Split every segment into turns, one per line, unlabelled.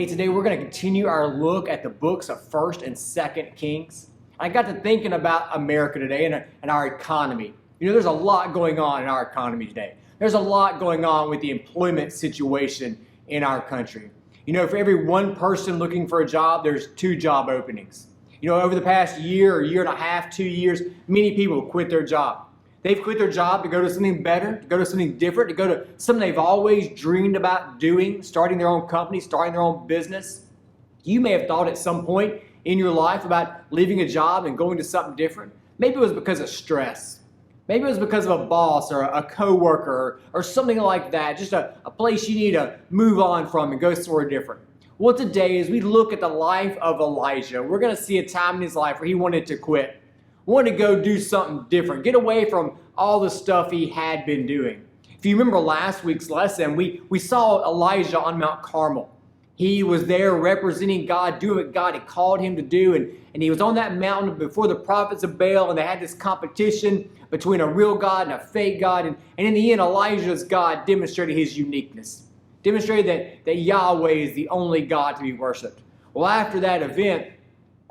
Hey, today we're going to continue our look at the books of 1st and 2nd Kings. I got to thinking about America today and our economy. You know, there's a lot going on in our economy today. There's a lot going on with the employment situation in our country. You know, for every one person looking for a job, there's 2 job openings. You know, over the past year or year and a half, 2 years, many people quit their job. They've quit their job to go to something better, to go to something different, to go to something they've always dreamed about doing, starting their own company, starting their own business. You may have thought at some point in your life about leaving a job and going to something different. Maybe it was because of stress. Maybe it was because of a boss or a coworker or something like that, just a place you need to move on from and go somewhere different. Well, today, as we look at the life of Elijah, we're going to see a time in his life where he wanted to quit. Wanted to go do something different, get away from all the stuff he had been doing. If you remember last week's lesson, we saw Elijah on Mount Carmel. He was there representing God, doing what God had called him to do, and he was on that mountain before the prophets of Baal, and they had this competition between a real God and a fake God, and in the end, Elijah's God demonstrated his uniqueness, demonstrated that Yahweh is the only God to be worshipped. Well, after that event,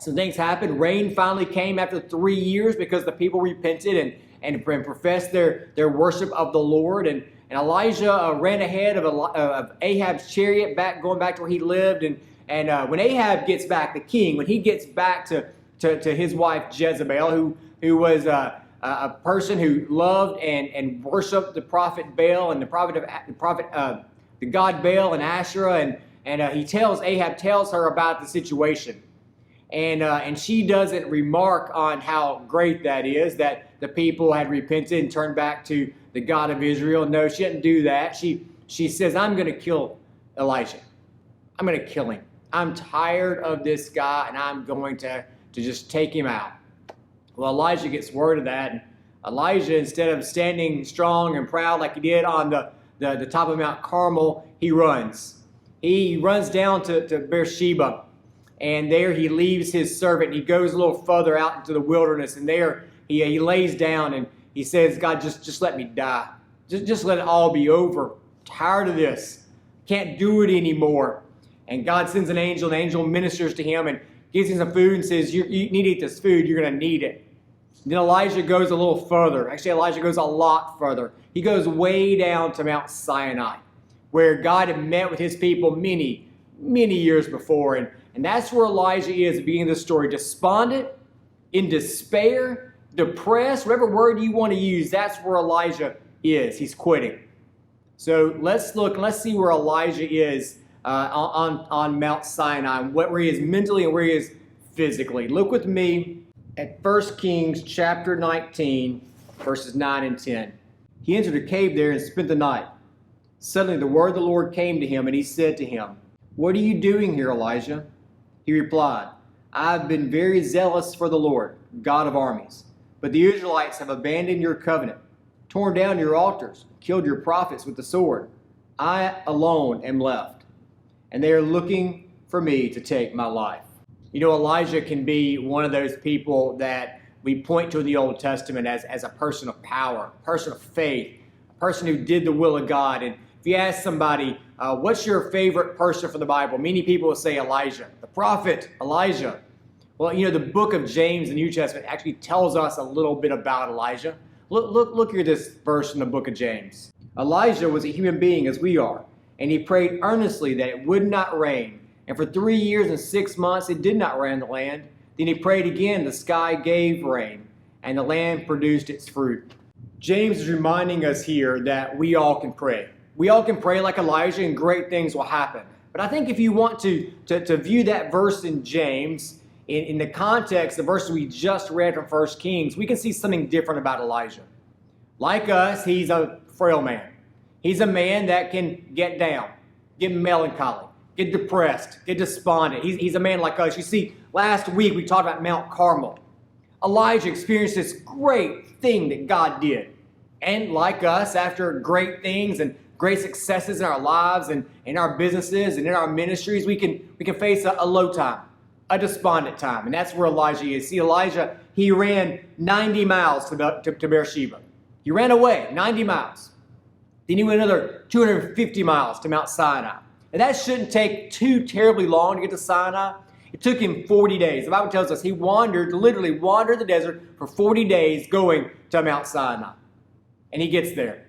some things happened. Rain finally came after 3 years because the people repented and professed their worship of the Lord. And Elijah ran ahead of Ahab's chariot, going back to where he lived. And when Ahab gets back, the king, when he gets back to his wife Jezebel, who was a person who loved and worshipped the prophet Baal and the god Baal and Asherah, and Ahab tells her about the situation. And she doesn't remark on how great that is, that the people had repented and turned back to the God of Israel. No, she didn't do that. She says, I'm going to kill Elijah. I'm going to kill him. I'm tired of this guy, and I'm going to just take him out. Well, Elijah gets word of that. And Elijah, instead of standing strong and proud like he did on the top of Mount Carmel, he runs. He runs down to Beersheba. And there he leaves his servant, and he goes a little further out into the wilderness, and there he lays down and he says, God, just let me die. Just let it all be over. Tired of this. Can't do it anymore. And God sends an angel, and the angel ministers to him and gives him some food and says, you need to eat this food, you're going to need it. And then Elijah goes a little further. Actually, Elijah goes a lot further. He goes way down to Mount Sinai, where God had met with his people many years before. And that's where Elijah is at the beginning of the story. Despondent, in despair, depressed, whatever word you want to use, that's where Elijah is. He's quitting. So let's look and let's see where Elijah is on Mount Sinai, where he is mentally and where he is physically. Look with me at 1 Kings chapter 19, verses 9 and 10. He entered a cave there and spent the night. Suddenly the word of the Lord came to him, and he said to him, What are you doing here, Elijah? He replied, I have been very zealous for the Lord, God of armies. But the Israelites have abandoned your covenant, torn down your altars, killed your prophets with the sword. I alone am left, and they are looking for me to take my life. You know, Elijah can be one of those people that we point to in the Old Testament as a person of power, a person of faith, a person who did the will of God. And if you ask somebody, what's your favorite person from the Bible? Many people will say Elijah, the prophet Elijah. Well, you know, the book of James in the New Testament actually tells us a little bit about Elijah. Look at this verse in the book of James. Elijah was a human being as we are, and he prayed earnestly that it would not rain. And for 3 years and 6 months, it did not rain on the land. Then he prayed again, the sky gave rain, and the land produced its fruit. James is reminding us here that we all can pray. We all can pray like Elijah, and great things will happen. But I think if you want to view that verse in James, in the context, the verse we just read from 1 Kings, we can see something different about Elijah. Like us, he's a frail man. He's a man that can get down, get melancholy, get depressed, get despondent. He's a man like us. You see, last week we talked about Mount Carmel. Elijah experienced this great thing that God did. And like us, after great things and great successes in our lives and in our businesses and in our ministries, we can face a low time, a despondent time. And that's where Elijah is. See, Elijah, he ran 90 miles to Beersheba. He ran away 90 miles. Then he went another 250 miles to Mount Sinai. And that shouldn't take too terribly long to get to Sinai. It took him 40 days. The Bible tells us he literally wandered the desert for 40 days going to Mount Sinai. And he gets there.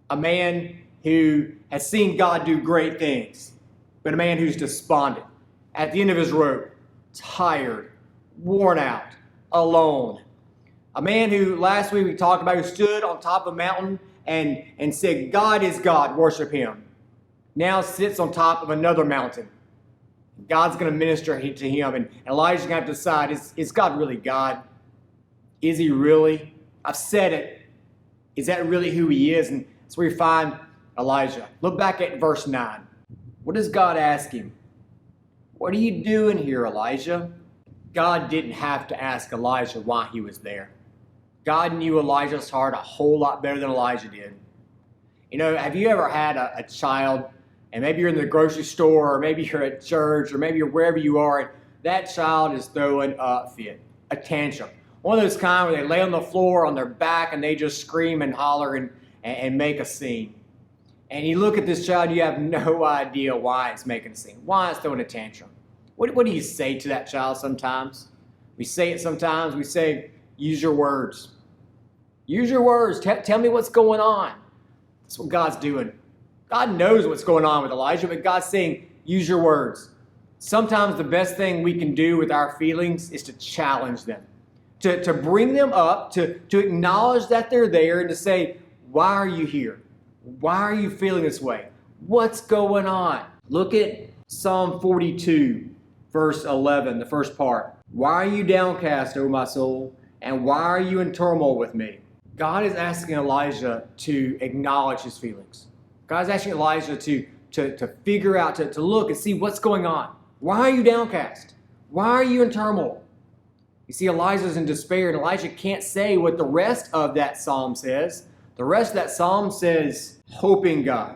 A man who has seen God do great things, but a man who's despondent, at the end of his rope, tired, worn out, alone. A man who last week we talked about, who stood on top of a mountain and said, God is God, worship him. Now sits on top of another mountain. God's going to minister to him, and Elijah's going to have to decide, is God really God? Is he really? I've said it. Is that really who he is? And that's where you find Elijah. Look back at verse 9. What does God ask him? What are you doing here, Elijah? God didn't have to ask Elijah why he was there. God knew Elijah's heart a whole lot better than Elijah did. You know, have you ever had a child, and maybe you're in the grocery store, or maybe you're at church, or maybe you're wherever you are, and that child is throwing a fit, a tantrum. One of those kind where they lay on the floor on their back and they just scream and holler and make a scene. And you look at this child, you have no idea why it's making a scene, why it's throwing a tantrum. What do you say to that child sometimes? We say it sometimes. We say, use your words. Use your words. Tell me what's going on. That's what God's doing. God knows what's going on with Elijah, but God's saying, use your words. Sometimes the best thing we can do with our feelings is to challenge them, to bring them up, to acknowledge that they're there, and to say, why are you here? Why are you feeling this way? What's going on? Look at Psalm 42, verse 11, the first part. Why are you downcast, O my soul? And why are you in turmoil with me? God is asking Elijah to acknowledge his feelings. God is asking Elijah to figure out, to look and see what's going on. Why are you downcast? Why are you in turmoil? You see, Elijah's in despair, and Elijah can't say what the rest of that psalm says. The rest of that psalm says, hope in God,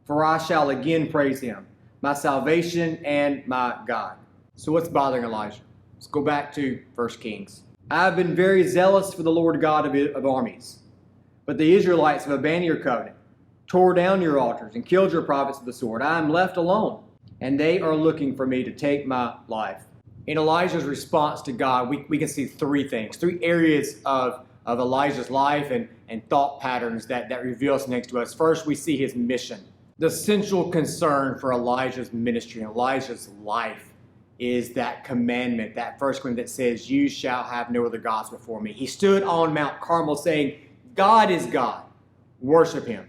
for I shall again praise him, my salvation and my God. So what's bothering Elijah? Let's go back to 1 Kings. I have been very zealous for the Lord God of armies, but the Israelites have abandoned your covenant, tore down your altars, and killed your prophets with the sword. I am left alone, and they are looking for me to take my life. In Elijah's response to God, we can see three things, three areas of Elijah's life and thought patterns that reveal something to us. First, we see his mission. The central concern for Elijah's ministry and Elijah's life is that commandment, that first commandment that says, you shall have no other gods before me. He stood on Mount Carmel saying, God is God. Worship him.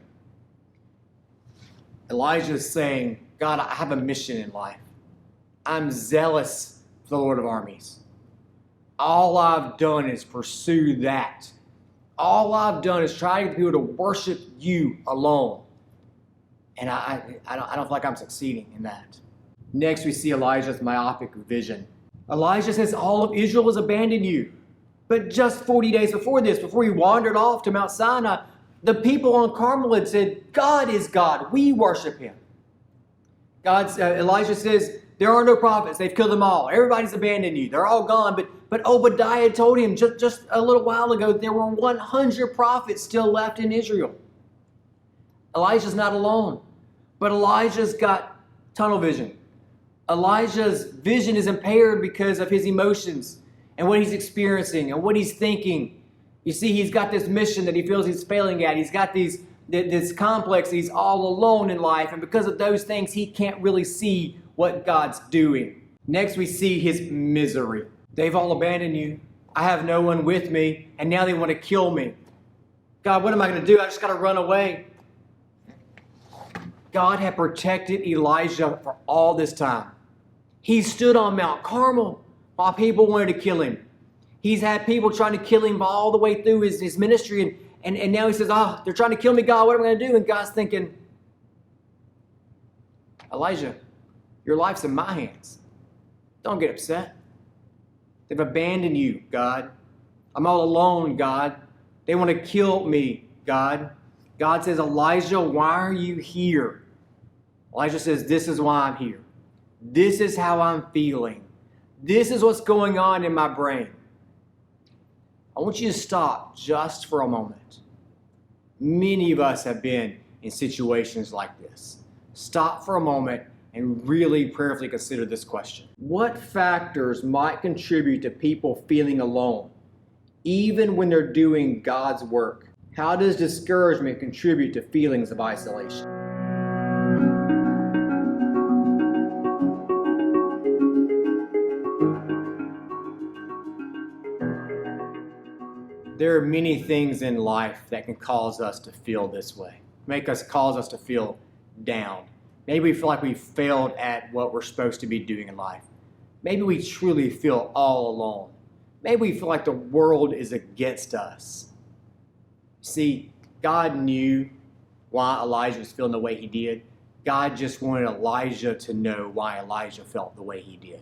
Elijah is saying, God, I have a mission in life. I'm zealous for the Lord of armies. All I've done is pursue that. All I've done is try to get people to worship you alone. And I don't feel like I'm succeeding in that. Next, we see Elijah's myopic vision. Elijah says all of Israel has abandoned you. But just 40 days before this, before he wandered off to Mount Sinai, the people on Carmel had said, God is God. We worship him. Elijah says, there are no prophets. They've killed them all. Everybody's abandoned you. They're all gone. But Obadiah told him just a little while ago there were 100 prophets still left in Israel. Elijah's not alone. But Elijah's got tunnel vision. Elijah's vision is impaired because of his emotions and what he's experiencing and what he's thinking. You see, he's got this mission that he feels he's failing at. He's got this complex. He's all alone in life. And because of those things, he can't really see what God's doing. Next, we see his misery. They've all abandoned you. I have no one with me. And now they want to kill me. God, what am I going to do? I just got to run away. God had protected Elijah for all this time. He stood on Mount Carmel while people wanted to kill him. He's had people trying to kill him all the way through his ministry. And now he says, they're trying to kill me, God. What am I going to do? And God's thinking, Elijah, your life's in my hands. Don't get upset. They've abandoned you, God. I'm all alone, God. They want to kill me, God. God says, Elijah, why are you here? Elijah says, this is why I'm here. This is how I'm feeling. This is what's going on in my brain. I want you to stop just for a moment. Many of us have been in situations like this. Stop for a moment and really prayerfully consider this question. What factors might contribute to people feeling alone, even when they're doing God's work? How does discouragement contribute to feelings of isolation? There are many things in life that can cause us to feel this way, cause us to feel down. Maybe we feel like we failed at what we're supposed to be doing in life. Maybe we truly feel all alone. Maybe we feel like the world is against us. See, God knew why Elijah was feeling the way he did. God just wanted Elijah to know why Elijah felt the way he did.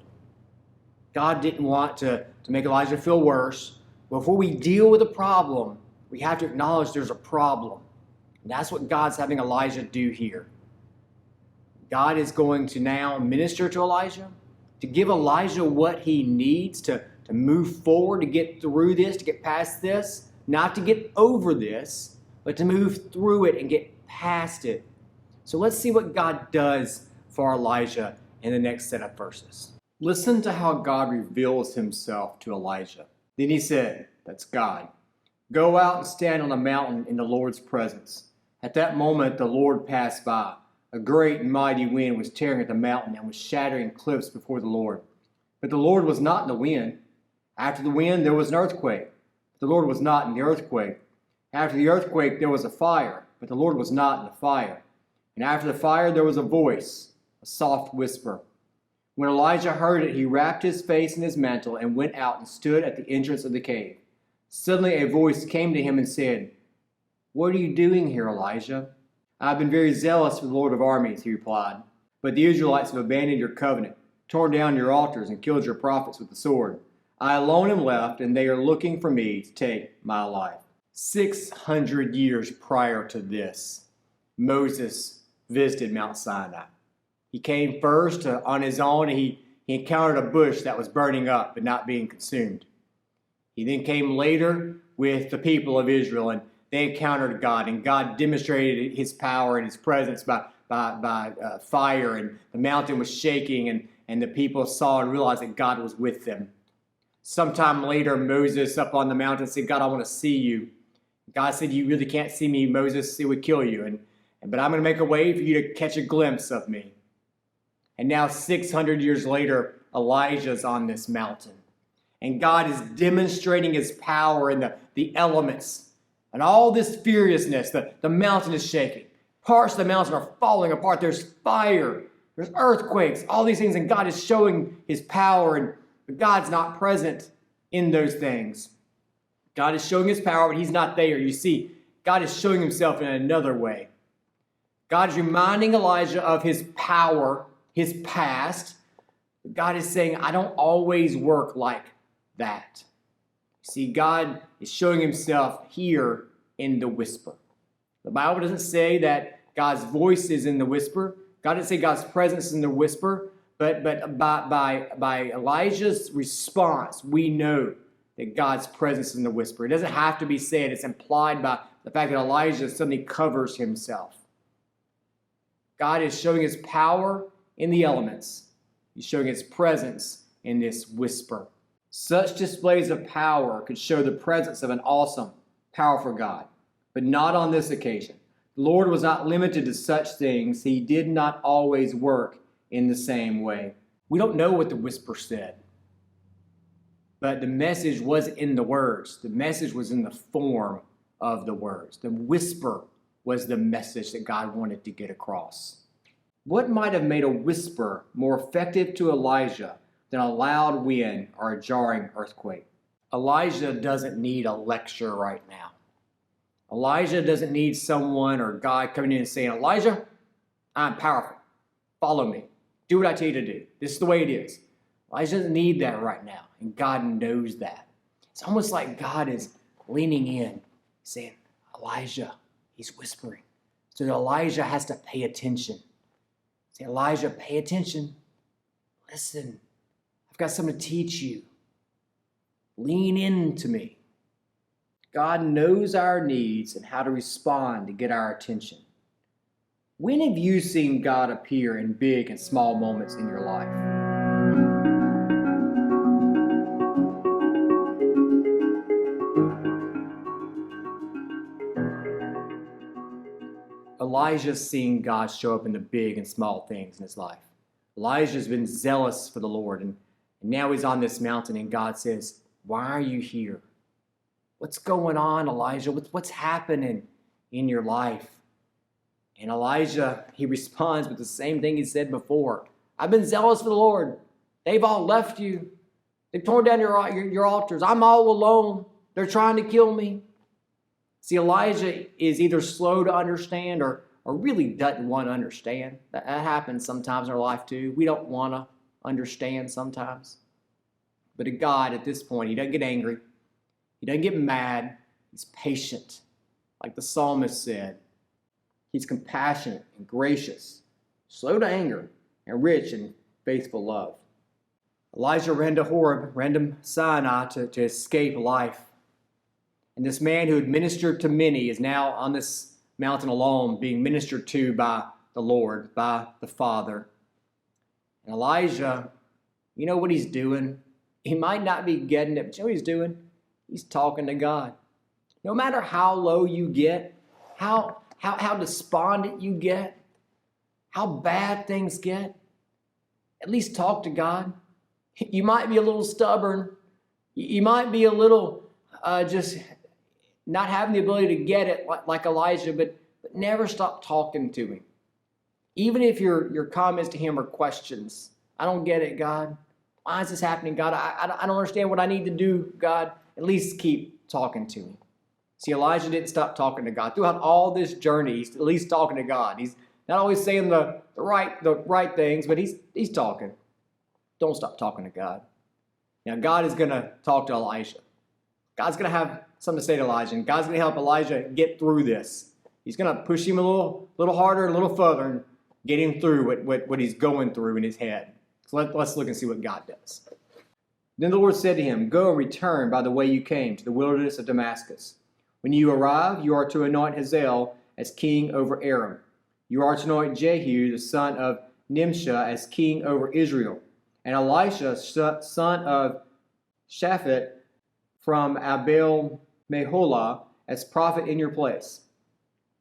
God didn't want to make Elijah feel worse. Before we deal with a problem, we have to acknowledge there's a problem. And that's what God's having Elijah do here. God is going to now minister to Elijah, to give Elijah what he needs to move forward, to get through this, to get past this, not to get over this, but to move through it and get past it. So let's see what God does for Elijah in the next set of verses. Listen to how God reveals himself to Elijah. Then he said, that's God, go out and stand on the mountain in the Lord's presence. At that moment, the Lord passed by. A great and mighty wind was tearing at the mountain and was shattering cliffs before the Lord. But the Lord was not in the wind. After the wind, there was an earthquake. But the Lord was not in the earthquake. After the earthquake, there was a fire. But the Lord was not in the fire. And after the fire, there was a voice, a soft whisper. When Elijah heard it, he wrapped his face in his mantle and went out and stood at the entrance of the cave. Suddenly a voice came to him and said, "What are you doing here, Elijah?" "I've been very zealous for the Lord of armies," he replied. "But the Israelites have abandoned your covenant, torn down your altars, and killed your prophets with the sword. I alone am left, and they are looking for me to take my life." 600 years prior to this, Moses visited Mount Sinai. He came first on his own, and he encountered a bush that was burning up but not being consumed. He then came later with the people of Israel, and they encountered God, and God demonstrated his power and his presence by fire, and the mountain was shaking, and the people saw and realized that God was with them. Sometime later, Moses up on the mountain said, "God, I want to see you." God said, "You really can't see me, Moses. It would kill you. But I'm going to make a way for you to catch a glimpse of me." And now 600 years later, Elijah's on this mountain. And God is demonstrating his power in the elements. And all this furiousness, the mountain is shaking. Parts of the mountain are falling apart. There's fire. There's earthquakes. All these things. And God is showing his power. But God's not present in those things. God is showing his power, but he's not there. You see, God is showing himself in another way. God is reminding Elijah of his power, his past. God is saying, I don't always work like that. See, God is showing himself here in the whisper. The Bible doesn't say that God's voice is in the whisper. God didn't say God's presence is in the whisper. But by Elijah's response, we know that God's presence is in the whisper. It doesn't have to be said. It's implied by the fact that Elijah suddenly covers himself. God is showing his power in the elements. He's showing his presence in this whisper. Such displays of power could show the presence of an awesome, powerful God, but not on this occasion. The Lord was not limited to such things. He did not always work in the same way. We don't know what the whisper said, but the message wasn't in the words. The message was in the form of the words. The whisper was the message that God wanted to get across. What might have made a whisper more effective to Elijah than a loud wind or a jarring earthquake? Elijah doesn't need a lecture right now. Elijah doesn't need someone or God coming in and saying, "Elijah, I'm powerful. Follow me. Do what I tell you to do. This is the way it is." Elijah doesn't need that right now, and God knows that. It's almost like God is leaning in, saying, "Elijah," he's whispering. So that Elijah has to pay attention. Say, "Elijah, pay attention. Listen, I've got something to teach you. Lean into me." God knows our needs and how to respond to get our attention. When have you seen God appear in big and small moments in your life? Elijah's seen God show up in the big and small things in his life. Elijah's been zealous for the Lord, and now he's on this mountain, and God says, "Why are you here? What's going on, Elijah? What's happening in your life?" And Elijah, he responds with the same thing he said before. "I've been zealous for the Lord. They've all left you. They've torn down your altars. I'm all alone. They're trying to kill me." See, Elijah is either slow to understand or really doesn't want to understand. That happens sometimes in our life too. We don't want to understand sometimes. But God, at this point, he doesn't get angry. He doesn't get mad. He's patient. Like the psalmist said, he's compassionate and gracious, slow to anger, and rich in faithful love. Elijah ran to Horeb, ran to Sinai to escape life. And this man who had ministered to many is now on this mountain alone, being ministered to by the Lord, by the Father. And Elijah, you know what he's doing? He might not be getting it, but you know what he's doing? He's talking to God. No matter how low you get, how despondent you get, how bad things get, at least talk to God. You might be a little stubborn. You might be a little just not having the ability to get it like Elijah, but never stop talking to him. Even if your comments to him are questions. "I don't get it, God. Why is this happening, God? I don't understand what I need to do, God." At least keep talking to him. See, Elijah didn't stop talking to God. Throughout all this journey, he's at least talking to God. He's not always saying the right things, but he's talking. Don't stop talking to God. Now, God is going to talk to Elijah. God's going to have something to say to Elijah, and God's going to help Elijah get through this. He's going to push him a little harder, a little further, and get him through what he's going through in his head. So let's look and see what God does. Then the Lord said to him, "Go and return by the way you came to the wilderness of Damascus. When you arrive, you are to anoint Hazael as king over Aram. You are to anoint Jehu, the son of Nimshi, as king over Israel, and Elisha, son of Shaphat, from Abel Meholah, as prophet in your place.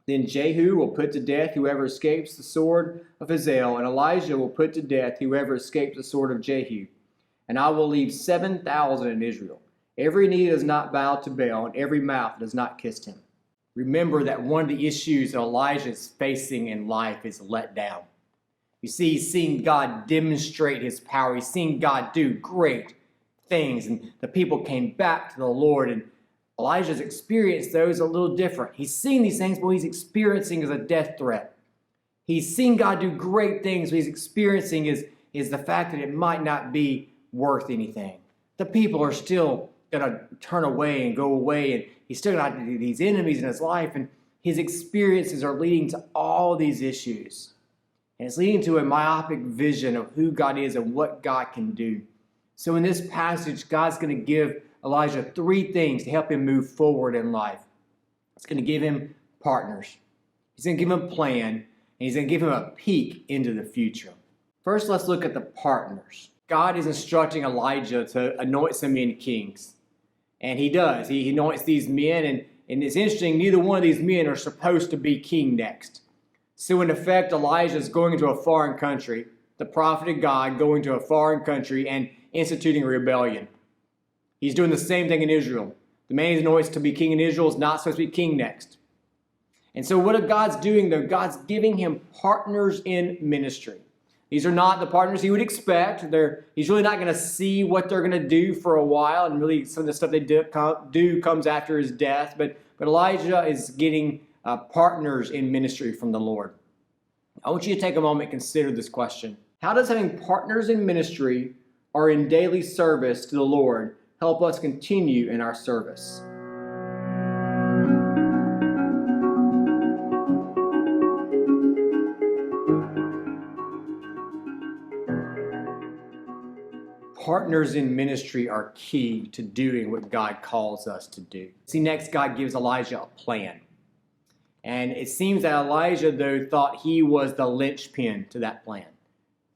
Then Jehu will put to death whoever escapes the sword of Hazael, and Elijah will put to death whoever escapes the sword of Jehu. And I will leave 7,000 in Israel. Every knee does not bow to Baal, and every mouth does not kiss him." Remember that one of the issues that Elijah is facing in life is let down. You see, he's seen God demonstrate his power. He's seen God do great things, and the people came back to the Lord, and Elijah's experienced those a little different. He's seen these things, but what he's experiencing is a death threat. He's seen God do great things, but he's experiencing is the fact that it might not be worth anything. The people are still going to turn away and go away, and he's still got these enemies in his life, and his experiences are leading to all these issues. And it's leading to a myopic vision of who God is and what God can do. So in this passage, God's going to give Elijah 3 things to help him move forward in life. He's going to give him partners. He's going to give him a plan, and he's going to give him a peek into the future. First, let's look at the partners. God is instructing Elijah to anoint some men kings. And he does. He anoints these men, and it's interesting, neither one of these men are supposed to be king next. So in effect, Elijah is going into a foreign country, the prophet of God going to a foreign country and instituting a rebellion. He's doing the same thing in Israel. The man he's anointed to be king in Israel is not supposed to be king next. And so what God's doing, though, God's giving him partners in ministry. These are not the partners he would expect. He's really not going to see what they're going to do for a while, and really some of the stuff they do comes after his death. But Elijah is getting partners in ministry from the Lord. I want you to take a moment and consider this question. How does having partners in ministry or in daily service to the Lord help us continue in our service? Partners in ministry are key to doing what God calls us to do. See, next, God gives Elijah a plan. And it seems that Elijah, though, thought he was the linchpin to that plan.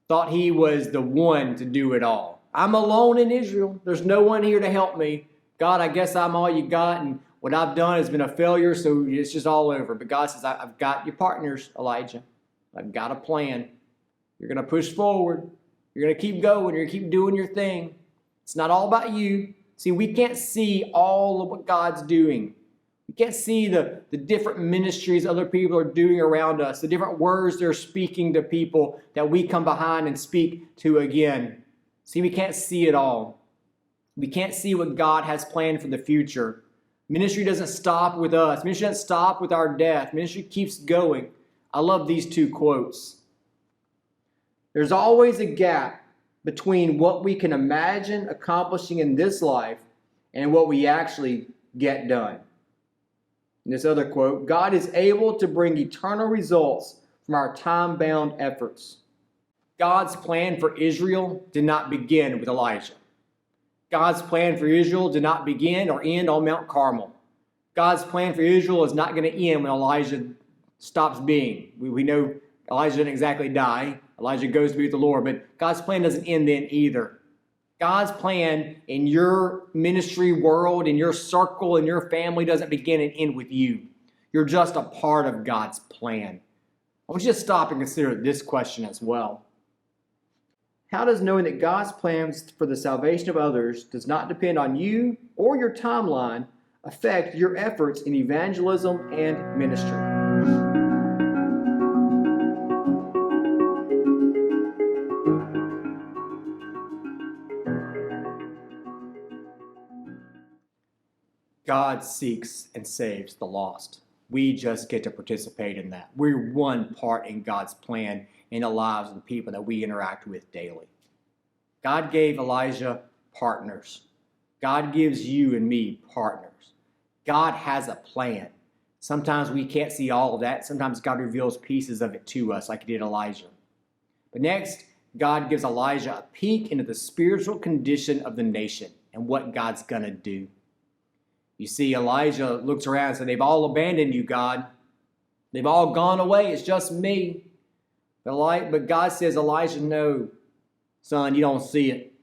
Thought he was the one to do it all. I'm alone in Israel. There's no one here to help me. God, I guess I'm all you got, and what I've done has been a failure, so it's just all over. But God says, I've got your partners, Elijah. I've got a plan. You're going to push forward. You're going to keep going. You're going to keep doing your thing. It's not all about you. See, we can't see all of what God's doing. We can't see the different ministries other people are doing around us, the different words they're speaking to people that we come behind and speak to again. See, we can't see it all. We can't see what God has planned for the future. Ministry doesn't stop with us. Ministry doesn't stop with our death. Ministry keeps going. I love these two quotes. There's always a gap between what we can imagine accomplishing in this life and what we actually get done. In this other quote, God is able to bring eternal results from our time-bound efforts. God's plan for Israel did not begin with Elijah. God's plan for Israel did not begin or end on Mount Carmel. God's plan for Israel is not going to end when Elijah stops being. We know Elijah didn't exactly die. Elijah goes to be with the Lord, but God's plan doesn't end then either. God's plan in your ministry world, in your circle, in your family doesn't begin and end with you. You're just a part of God's plan. I want you to stop and consider this question as well. How does knowing that God's plans for the salvation of others does not depend on you or your timeline affect your efforts in evangelism and ministry? God seeks and saves the lost. We just get to participate in that. We're one part in God's plan in the lives of the people that we interact with daily. God gave Elijah partners. God gives you and me partners. God has a plan. Sometimes we can't see all of that. Sometimes God reveals pieces of it to us like he did Elijah. But next, God gives Elijah a peek into the spiritual condition of the nation and what God's going to do. You see, Elijah looks around and says, they've all abandoned you, God. They've all gone away. It's just me. But God says, Elijah, no, son, you don't see it.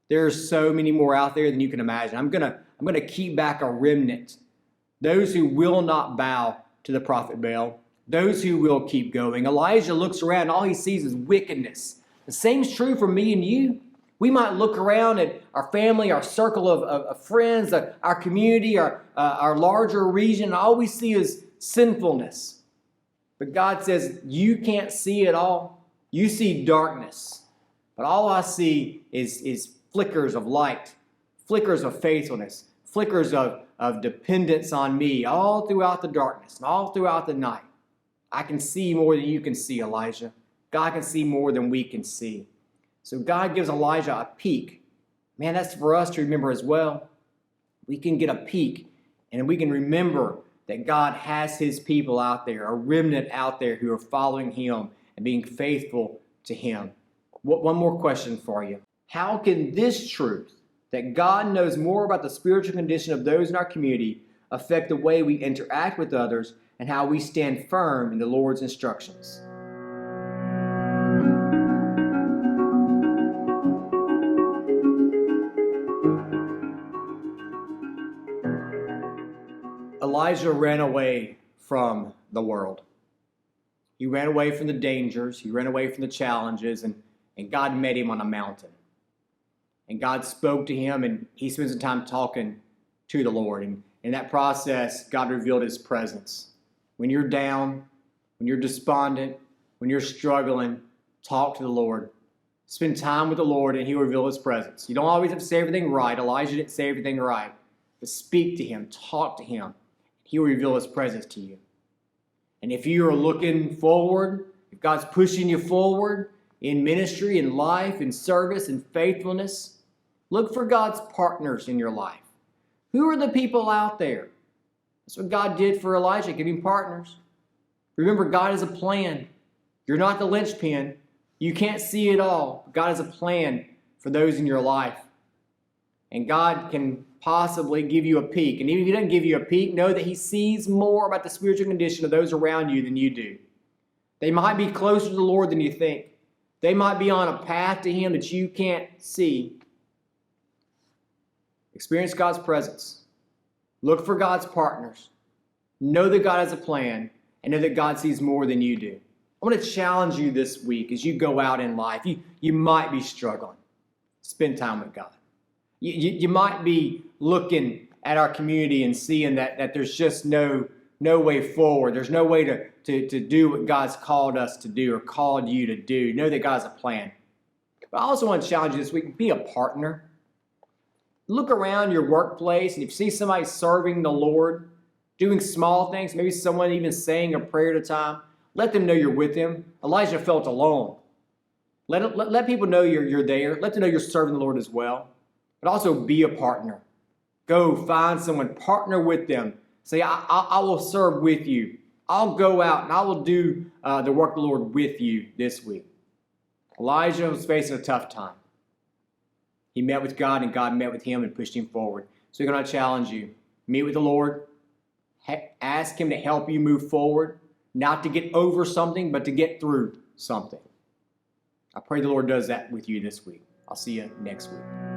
There's so many more out there than you can imagine. I'm gonna keep back a remnant. Those who will not bow to the prophet Baal. Those who will keep going. Elijah looks around and all he sees is wickedness. The same is true for me and you. We might look around at our family, our circle of friends, our community, our larger region, and all we see is sinfulness. But God says, you can't see it all. You see darkness. But all I see is flickers of light, flickers of faithfulness, flickers of dependence on me all throughout the darkness and all throughout the night. I can see more than you can see, Elijah. God can see more than we can see. So God gives Elijah a peek. Man, that's for us to remember as well. We can get a peek and we can remember that God has his people out there, a remnant out there who are following him and being faithful to him. One more question for you. How can this truth, that God knows more about the spiritual condition of those in our community, affect the way we interact with others and how we stand firm in the Lord's instructions? Elijah ran away from the world. He ran away from the dangers. He ran away from the challenges, and God met him on a mountain. And God spoke to him, and he spent some time talking to the Lord. And in that process, God revealed his presence. When you're down, when you're despondent, when you're struggling, talk to the Lord. Spend time with the Lord, and he'll reveal his presence. You don't always have to say everything right. Elijah didn't say everything right. But speak to him, talk to him. He will reveal his presence to you. And if you are looking forward, if God's pushing you forward in ministry, in life, in service, in faithfulness, look for God's partners in your life. Who are the people out there? That's what God did for Elijah, giving partners. Remember, God has a plan. You're not the linchpin. You can't see it all. God has a plan for those in your life. And God can possibly give you a peek. And even if he doesn't give you a peek, know that he sees more about the spiritual condition of those around you than you do. They might be closer to the Lord than you think. They might be on a path to him that you can't see. Experience God's presence. Look for God's partners. Know that God has a plan, and know that God sees more than you do. I want to challenge you this week as you go out in life. You might be struggling. Spend time with God. You might be looking at our community and seeing that there's just no way forward. There's no way to do what God's called us to do or called you to do. Know that God has a plan. But I also want to challenge you this week, be a partner. Look around your workplace, and if you see somebody serving the Lord, doing small things, maybe someone even saying a prayer at a time, let them know you're with them. Elijah felt alone. Let people know you're there. Let them know you're serving the Lord as well. But also be a partner. Go find someone, partner with them. Say, I will serve with you. I'll go out and I will do the work of the Lord with you this week. Elijah was facing a tough time. He met with God and God met with him and pushed him forward. So we're going to challenge you. Meet with the Lord. Ask him to help you move forward. Not to get over something, but to get through something. I pray the Lord does that with you this week. I'll see you next week.